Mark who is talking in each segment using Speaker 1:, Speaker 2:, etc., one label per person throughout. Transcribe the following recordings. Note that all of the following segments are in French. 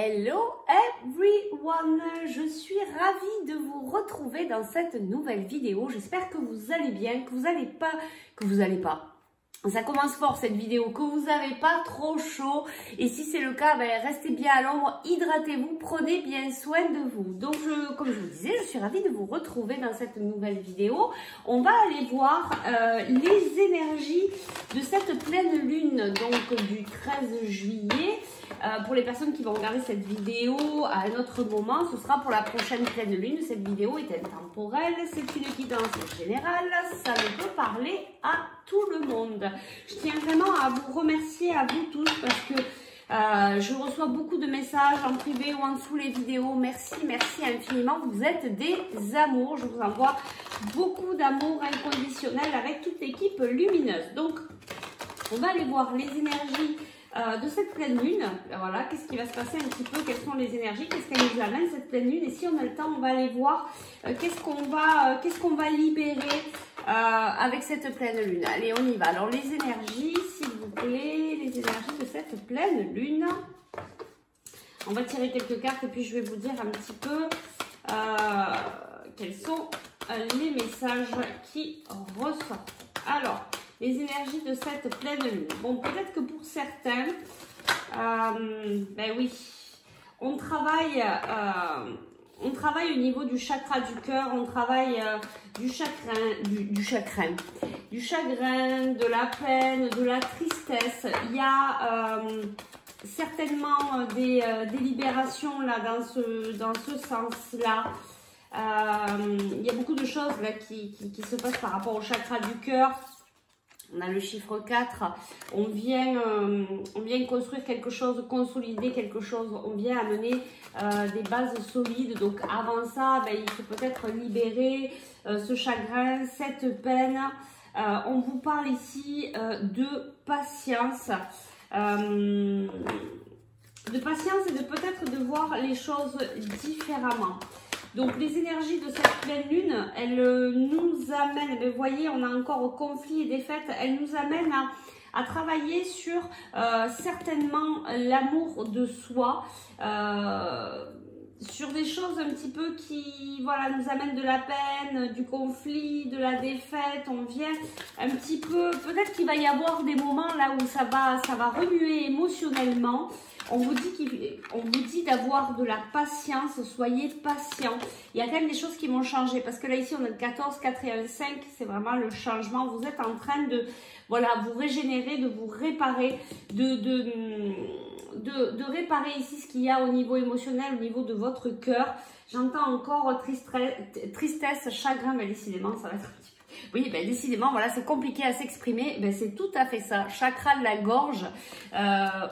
Speaker 1: Hello everyone, je suis ravie de vous retrouver dans cette nouvelle vidéo. J'espère que vous allez bien, que vous allez pas. Ça commence fort cette vidéo, que vous n'avez pas trop chaud. Et si c'est le cas, restez bien à l'ombre, hydratez-vous, prenez bien soin de vous. Donc comme je vous disais, je suis ravie de vous retrouver dans cette nouvelle vidéo. On va aller voir les énergies de cette pleine lune, donc du 13 juillet. Pour les personnes qui vont regarder cette vidéo à un autre moment, ce sera pour la prochaine pleine lune. Cette vidéo est intemporelle, c'est une guidance générale, ça ne peut parler à tout le monde. Je tiens vraiment à vous remercier à vous tous parce que je reçois beaucoup de messages en privé ou en dessous les vidéos. Merci, merci infiniment. Vous êtes des amours. Je vous envoie beaucoup d'amour inconditionnel avec toute l'équipe lumineuse. Donc, on va aller voir les énergies de cette pleine lune. Voilà, qu'est-ce qui va se passer un petit peu, quelles sont les énergies, qu'est-ce qu'elle nous amène cette pleine lune, et si on a le temps on va aller voir qu'est-ce qu'on va libérer avec cette pleine lune. Allez, on y va. Alors les énergies, s'il vous plaît, les énergies de cette pleine lune, on va tirer quelques cartes et puis je vais vous dire un petit peu quels sont les messages qui ressortent. Alors, les énergies de cette pleine lune. Bon, peut-être que pour certains, oui, on travaille au niveau du chakra du cœur, on travaille du chagrin, de la peine, de la tristesse. Il y a certainement des libérations là dans ce sens-là. Il y a beaucoup de choses là qui se passent par rapport au chakra du cœur. On a le chiffre 4, on vient construire quelque chose, consolider quelque chose, on vient amener des bases solides. Donc avant ça, il faut peut-être libérer ce chagrin, cette peine. On vous parle ici de patience. De patience et de peut-être de voir les choses différemment. Donc les énergies de cette pleine lune, elles nous amènent, vous voyez, on a encore conflit et défaite, elles nous amènent à travailler sur certainement l'amour de soi, sur des choses un petit peu qui nous amènent de la peine, du conflit, de la défaite. On vient un petit peu, peut-être qu'il va y avoir des moments là où ça va remuer émotionnellement. On vous dit d'avoir de la patience, soyez patient. Il y a quand même des choses qui vont changer parce que là ici on a le 14, 4 et 1, 5, c'est vraiment le changement. Vous êtes en train de vous régénérer, de vous réparer, de réparer ici ce qu'il y a au niveau émotionnel, au niveau de votre cœur. J'entends encore tristesse, chagrin, mais décidément ça va être un petit peu... Oui, décidément, voilà, c'est compliqué à s'exprimer. C'est tout à fait ça. Chakra de la gorge,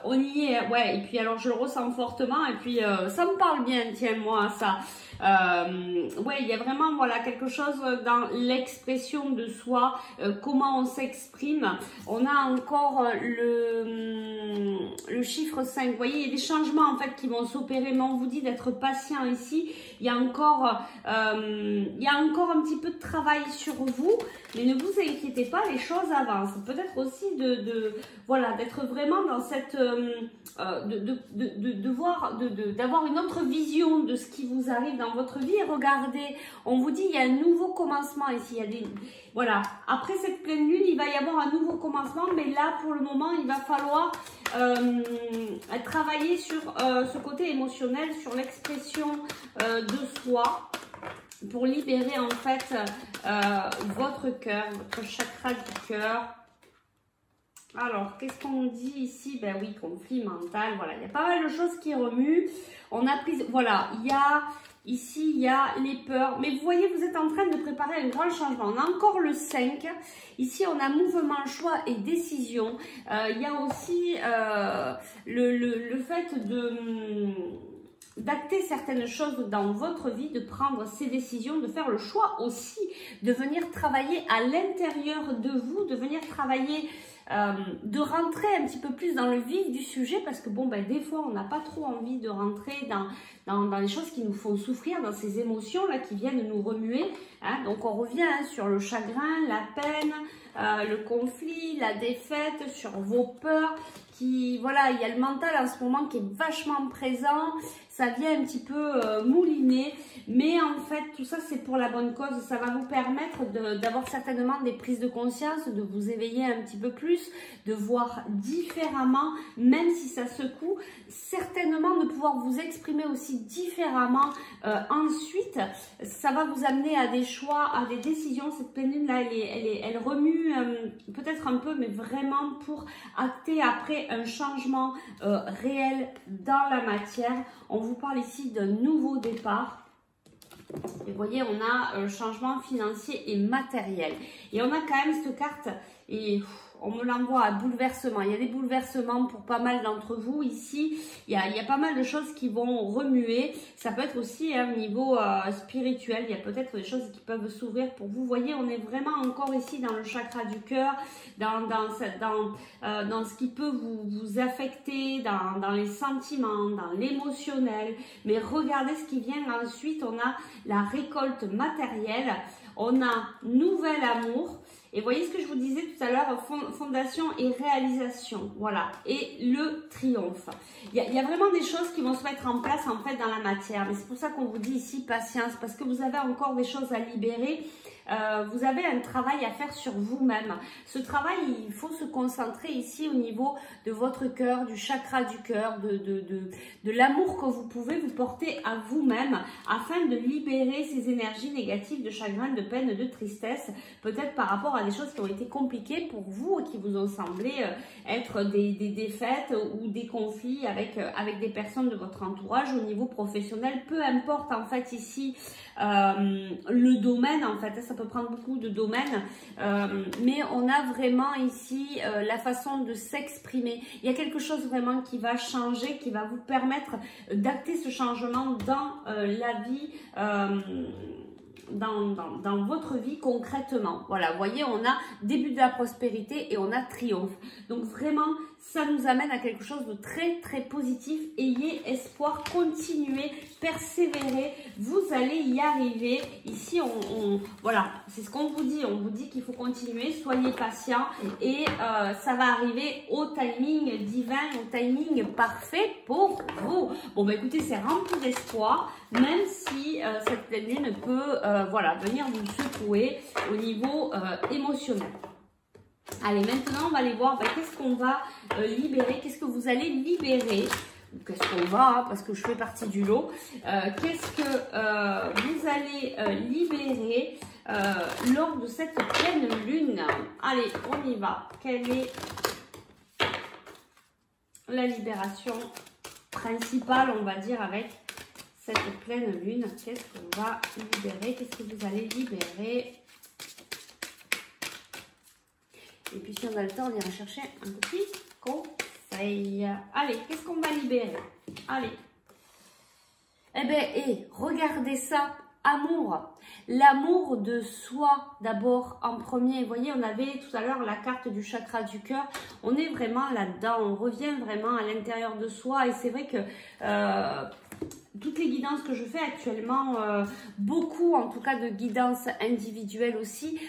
Speaker 1: on y est. Ouais, et puis alors je le ressens fortement. Et puis ça me parle bien, tiens, moi, ça. Ouais, il y a vraiment quelque chose dans l'expression de soi, comment on s'exprime. On a encore le chiffre 5. Vous voyez, il y a des changements en fait qui vont s'opérer, mais on vous dit d'être patient ici. Il y a encore un petit peu de travail sur vous, mais ne vous inquiétez pas, les choses avancent. Peut-être aussi d'être vraiment dans cette d'avoir une autre vision de ce qui vous arrive dans votre vie. Et regardez, on vous dit il y a un nouveau commencement ici. Il y a après cette pleine lune, il va y avoir un nouveau commencement, mais là pour le moment, il va falloir travailler sur ce côté émotionnel, sur l'expression de soi, pour libérer en fait votre cœur, votre chakra du cœur. Alors, qu'est-ce qu'on dit ici? Oui, conflit mental, voilà, il y a pas mal de choses qui remuent. On a pris, ici, il y a les peurs. Mais vous voyez, vous êtes en train de préparer un grand changement. On a encore le 5. Ici, on a mouvement, choix et décision. Il y a aussi le fait d'acter certaines choses dans votre vie, de prendre ces décisions, de faire le choix aussi de venir travailler à l'intérieur de vous, de venir travailler, de rentrer un petit peu plus dans le vif du sujet, parce que des fois on n'a pas trop envie de rentrer dans les choses qui nous font souffrir, dans ces émotions là qui viennent nous remuer, hein. Donc on revient sur le chagrin, la peine, le conflit, la défaite, sur vos peurs voilà, il y a le mental en ce moment qui est vachement présent, ça vient un petit peu mouliner, mais en fait tout ça c'est pour la bonne cause, ça va vous permettre d'avoir certainement des prises de conscience, de vous éveiller un petit peu plus, de voir différemment, même si ça secoue, certainement de pouvoir vous exprimer aussi différemment. Ensuite, ça va vous amener à des choix, à des décisions. Cette pleine là, elle remue peut-être un peu, mais vraiment pour acter après un changement réel dans la matière. On vous parle ici d'un nouveau départ. Et vous voyez, on a changement financier et matériel. Et on a quand même cette carte, et on me l'envoie à bouleversement. Il y a des bouleversements pour pas mal d'entre vous ici. Il y a pas mal de choses qui vont remuer. Ça peut être aussi au niveau spirituel. Il y a peut-être des choses qui peuvent s'ouvrir pour vous. Vous voyez, on est vraiment encore ici dans le chakra du cœur, dans ce qui peut vous affecter, dans les sentiments, dans l'émotionnel. Mais regardez ce qui vient ensuite. On a la récolte matérielle. On a nouvel amour. Et voyez ce que je vous disais tout à l'heure, fondation et réalisation, voilà, et le triomphe. Il y a vraiment des choses qui vont se mettre en place en fait dans la matière, mais c'est pour ça qu'on vous dit ici patience, parce que vous avez encore des choses à libérer. Vous avez un travail à faire sur vous-même. Ce travail, il faut se concentrer ici au niveau de votre cœur, du chakra du cœur, de l'amour que vous pouvez vous porter à vous-même afin de libérer ces énergies négatives de chagrin, de peine, de tristesse, peut-être par rapport à des choses qui ont été compliquées pour vous et qui vous ont semblé être des défaites ou des conflits avec des personnes de votre entourage au niveau professionnel. Peu importe en fait ici le domaine, en fait, ça peut prendre beaucoup de domaines, mais on a vraiment ici la façon de s'exprimer. Il y a quelque chose vraiment qui va changer, qui va vous permettre d'acter ce changement dans la vie, dans votre vie concrètement. Voilà, vous voyez, on a début de la prospérité et on a triomphe. Donc vraiment, ça nous amène à quelque chose de très très positif. Ayez espoir, continuez, persévérez, vous allez y arriver. Ici, voilà, c'est ce qu'on vous dit. On vous dit qu'il faut continuer, soyez patient et ça va arriver au timing divin, au timing parfait pour vous. Bon, bah écoutez, c'est rempli d'espoir, même si cette pleine lune peut voilà, venir vous secouer au niveau émotionnel. Allez, maintenant, on va aller voir qu'est-ce qu'on va libérer, qu'est-ce que vous allez libérer, qu'est-ce qu'on va, parce que je fais partie du lot, qu'est-ce que vous allez libérer lors de cette pleine lune. Allez, on y va. Quelle est la libération principale, on va dire, avec cette pleine lune? Qu'est-ce qu'on va libérer? Qu'est-ce que vous allez libérer? Et puis, si on a le temps, on ira chercher un petit conseil. Allez, qu'est-ce qu'on va libérer? Allez. Eh bien, regardez ça. Amour. L'amour de soi, d'abord, en premier. Vous voyez, on avait tout à l'heure la carte du chakra du cœur. On est vraiment là-dedans. On revient vraiment à l'intérieur de soi. Et c'est vrai que toutes les guidances que je fais actuellement, beaucoup en tout cas de guidances individuelles aussi,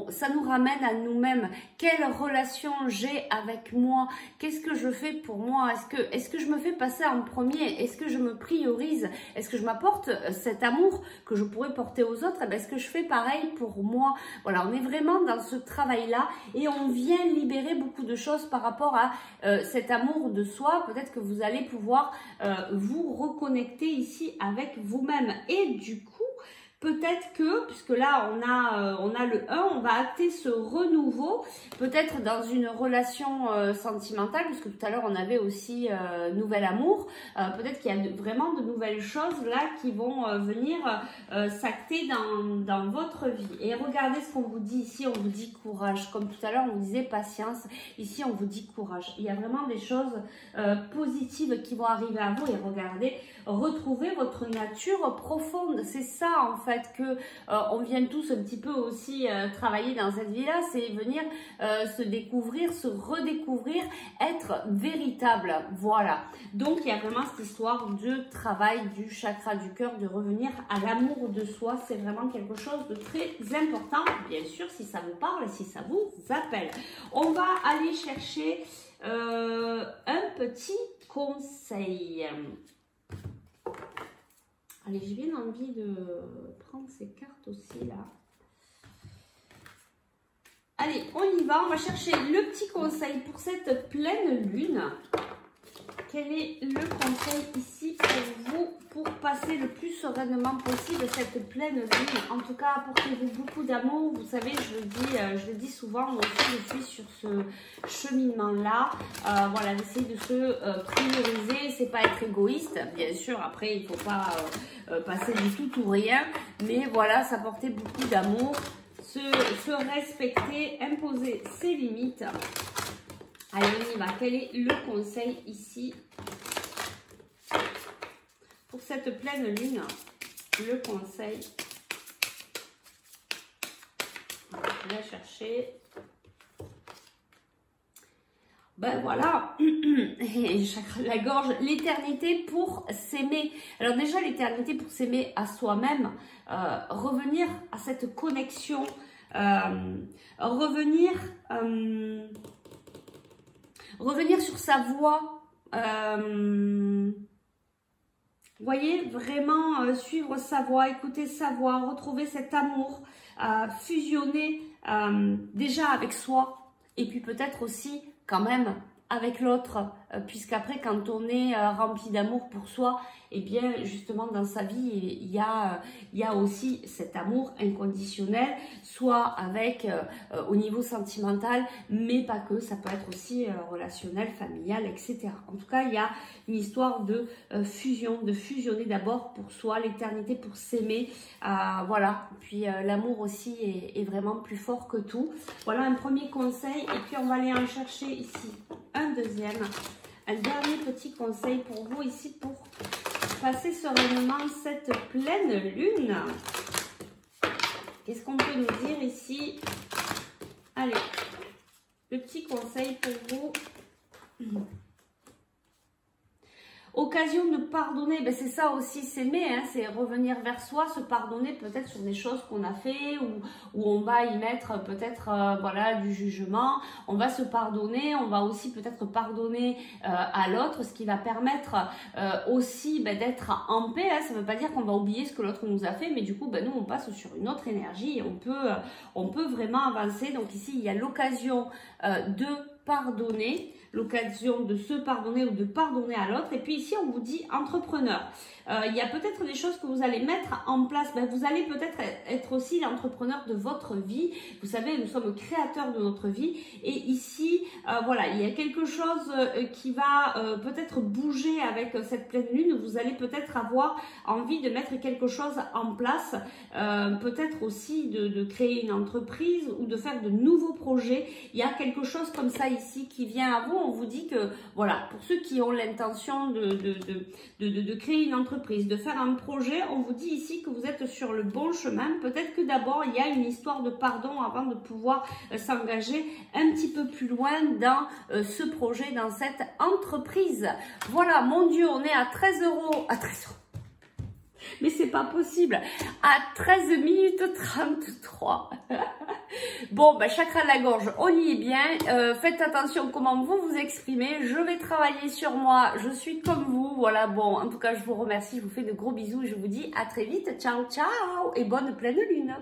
Speaker 1: ça nous ramène à nous-mêmes. Quelle relation j'ai avec moi? Qu'est-ce que je fais pour moi? Est-ce que je me fais passer en premier? Est-ce que je me priorise? Est-ce que je m'apporte cet amour que je pourrais porter aux autres? Est-ce que je fais pareil pour moi? Voilà, on est vraiment dans ce travail-là et on vient libérer beaucoup de choses par rapport à cet amour de soi. Peut-être que vous allez pouvoir vous reconnecter ici avec vous-même et du coup peut-être que, puisque là on a le 1, on va acter ce renouveau, peut-être dans une relation sentimentale, puisque tout à l'heure on avait aussi nouvel amour, peut-être qu'il y a vraiment de nouvelles choses là qui vont venir s'acter dans votre vie. Et regardez ce qu'on vous dit ici, on vous dit courage, comme tout à l'heure on vous disait patience, ici on vous dit courage. Il y a vraiment des choses positives qui vont arriver à vous et regardez, retrouvez votre nature profonde, c'est ça en fait. fait que on vient tous un petit peu aussi travailler dans cette vie-là, c'est venir se découvrir, se redécouvrir, être véritable. Voilà. Donc il y a vraiment cette histoire de travail du chakra du cœur, de revenir à l'amour de soi. C'est vraiment quelque chose de très important, bien sûr, si ça vous parle, si ça vous appelle. On va aller chercher un petit conseil. Allez, j'ai bien envie de prendre ces cartes aussi là. Allez, on y va. On va chercher le petit conseil pour cette pleine lune. Quel est le conseil ici pour vous pour passer le plus sereinement possible cette pleine lune? En tout cas, apportez-vous beaucoup d'amour. Vous savez, je le dis souvent, moi aussi je suis sur ce cheminement-là. Voilà, d'essayer de se prioriser, c'est pas être égoïste, bien sûr. Après, il faut pas passer du tout ou rien, mais voilà, s'apporter beaucoup d'amour, se respecter, imposer ses limites. Allez, on y va. Quel est le conseil ici pour cette pleine lune? Le conseil. On va chercher. Ben voilà, chakra de la gorge, l'éternité pour s'aimer. Alors déjà, l'éternité pour s'aimer à soi-même, revenir à cette connexion, revenir sur sa voie, vous voyez, vraiment suivre sa voie, écouter sa voix, retrouver cet amour, fusionner déjà avec soi et puis peut-être aussi quand même avec l'autre, puisqu'après quand on est rempli d'amour pour soi, et bien justement dans sa vie il y a aussi cet amour inconditionnel, soit avec au niveau sentimental, mais pas que, ça peut être aussi relationnel, familial, etc. En tout cas, il y a une histoire de fusion, de fusionner d'abord pour soi, l'éternité pour s'aimer, voilà. Puis l'amour aussi est vraiment plus fort que tout. Voilà un premier conseil, et puis on va aller en chercher ici un deuxième, un dernier petit conseil pour vous ici pour passer sereinement cette pleine lune. Qu'est-ce qu'on peut nous dire ici? Allez, le petit conseil pour vous. Occasion de pardonner, ben c'est ça aussi, s'aimer, hein, c'est revenir vers soi, se pardonner peut-être sur des choses qu'on a fait, où on va y mettre peut-être voilà, du jugement. On va se pardonner, on va aussi peut-être pardonner à l'autre, ce qui va permettre aussi ben, d'être en paix, hein. Ça ne veut pas dire qu'on va oublier ce que l'autre nous a fait, mais du coup ben, nous on passe sur une autre énergie et on peut vraiment avancer. Donc ici il y a l'occasion de pardonner, l'occasion de se pardonner ou de pardonner à l'autre. Et puis ici on vous dit entrepreneur. Il y a peut-être des choses que vous allez mettre en place. Ben, vous allez peut-être être aussi l'entrepreneur de votre vie. Vous savez, nous sommes créateurs de notre vie. Et ici, voilà, il y a quelque chose qui va peut-être bouger avec cette pleine lune. Vous allez peut-être avoir envie de mettre quelque chose en place. Peut-être aussi de créer une entreprise ou de faire de nouveaux projets. Il y a quelque chose comme ça ici qui vient à vous. On vous dit que, voilà, pour ceux qui ont l'intention de créer une entreprise, de faire un projet, on vous dit ici que vous êtes sur le bon chemin. Peut-être que d'abord il y a une histoire de pardon avant de pouvoir s'engager un petit peu plus loin dans ce projet, dans cette entreprise. Voilà, mon Dieu, on est à 13 €. À 13 €. Mais c'est pas possible. À 13 minutes 33. Bon, ben, chakra de la gorge, on y est bien. Faites attention comment vous vous exprimez. Je vais travailler sur moi. Je suis comme vous. Voilà, bon, en tout cas, je vous remercie. Je vous fais de gros bisous. Je vous dis à très vite. Ciao, ciao. Et bonne pleine lune.